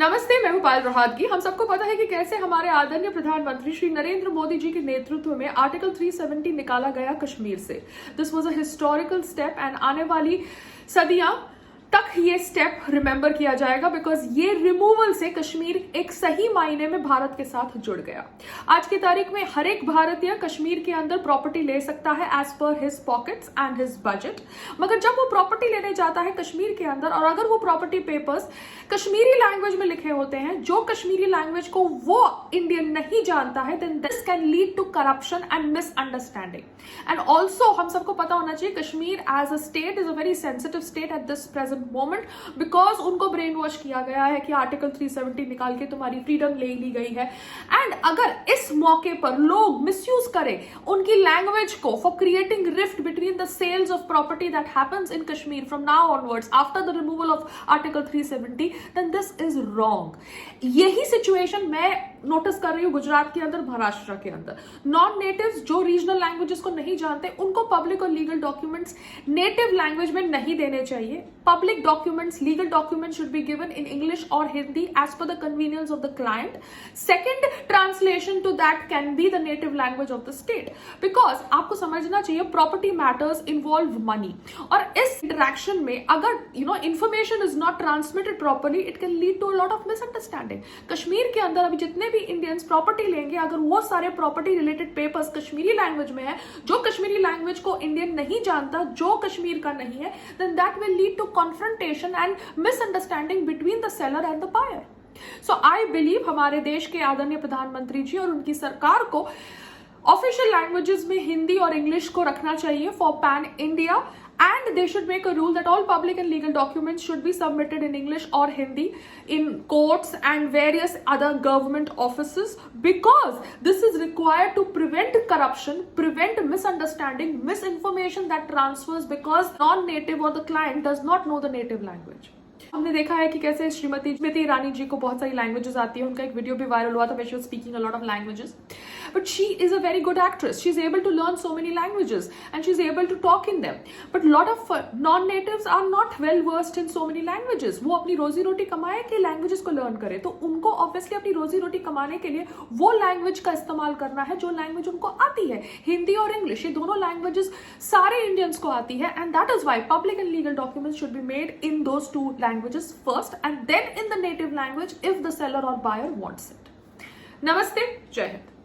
नमस्ते, मैं हूं पायल रोहातगी। हम सबको पता है कि कैसे हमारे आदरणीय प्रधानमंत्री श्री नरेंद्र मोदी जी के नेतृत्व में आर्टिकल 370 निकाला गया कश्मीर से। This was a historical step and आने वाली सदियां तक ये स्टेप रिमेंबर किया जाएगा बिकॉज ये रिमूवल से कश्मीर एक सही मायने में भारत के साथ जुड़ गया। आज की तारीख में हर एक भारतीय कश्मीर के अंदर प्रॉपर्टी ले सकता है as per his pockets and his budget. मगर जब वो प्रॉपर्टी लेने जाता है कश्मीर के अंदर और अगर वो प्रॉपर्टी पेपर्स कश्मीरी लैंग्वेज में लिखे होते हैं, जो कश्मीरी लैंग्वेज को वो इंडियन नहीं जानता है, then this can lead to corruption and misunderstanding. And also हम सबको पता होना चाहिए Kashmir as a state is a very sensitive state at this present moment because उनको ब्रेन वॉश किया गया है कि आर्टिकल 370 निकाल के तुम्हारी फ्रीडम ले ली गई है। एंड अगर इस मौके पर लोग मिसयूज करें उनकी लैंग्वेज को for creating rift between the sales of property that happens in Kashmir from now onwards after the removal of article 370, then this is wrong. यही सिचुएशन मैं नोटिस कर रही हूं गुजरात के अंदर, महाराष्ट्र के अंदर। नॉन नेटिव्स जो रीजनल लैंग्वेजेस को नहीं जानते उनको पब्लिक और लीगल डॉक्यूमेंट्स नेटिव लैंग्वेज में नहीं देने चाहिए। Public documents, legal documents should be given in English or Hindi as per the convenience of the client. Second translation to that can be the native language of the state. Because आपको समझना चाहिए property matters involve money. और इस interaction में अगर information is not transmitted properly, it can lead to a lot of misunderstanding. Kashmir के अंदर अभी जितने भी Indians property लेंगे, अगर वो सारे property related papers Kashmiri language में है, जो कश्मीरी language को Indian नहीं जानता, जो कश्मीर का नहीं है, then that will lead to confrontation and misunderstanding between the seller and the buyer. So I believe हमारे देश के आदरणीय प्रधानमंत्री जी और उनकी सरकार को ऑफिशियल लैंग्वेजेस में हिंदी और इंग्लिश को रखना चाहिए for pan India, and they should make a rule that all public and legal documents should be submitted in English or Hindi in courts and various other government offices, because this is required to prevent corruption, prevent misunderstanding, misinformation that transfers because non-native or the client does not know the native language. हमने देखा है कि कैसे श्रीमती स्मृति ईरानी जी को बहुत सारी languages आती है। उनका एक वीडियो भी वायरल हुआ था where she was speaking a lot of languages, but she is a very good actress. She is able to learn so many languages and she is able to talk in them. But lot of non-natives are not well versed in so many languages. वो अपनी रोजी रोटी कमाए कि languages को learn करे, तो उनको obviously अपनी रोजी रोटी कमाने के लिए वो लैंग्वेज का इस्तेमाल करना है जो लैंग्वेज उनको आती है। हिंदी और इंग्लिश ये दोनों लैंग्वेजेस सारे इंडियंस को आती है, and that is why public and legal documents should be made in those two languages first and then in the native language if the seller or buyer wants it. Namaste, Jai Hind.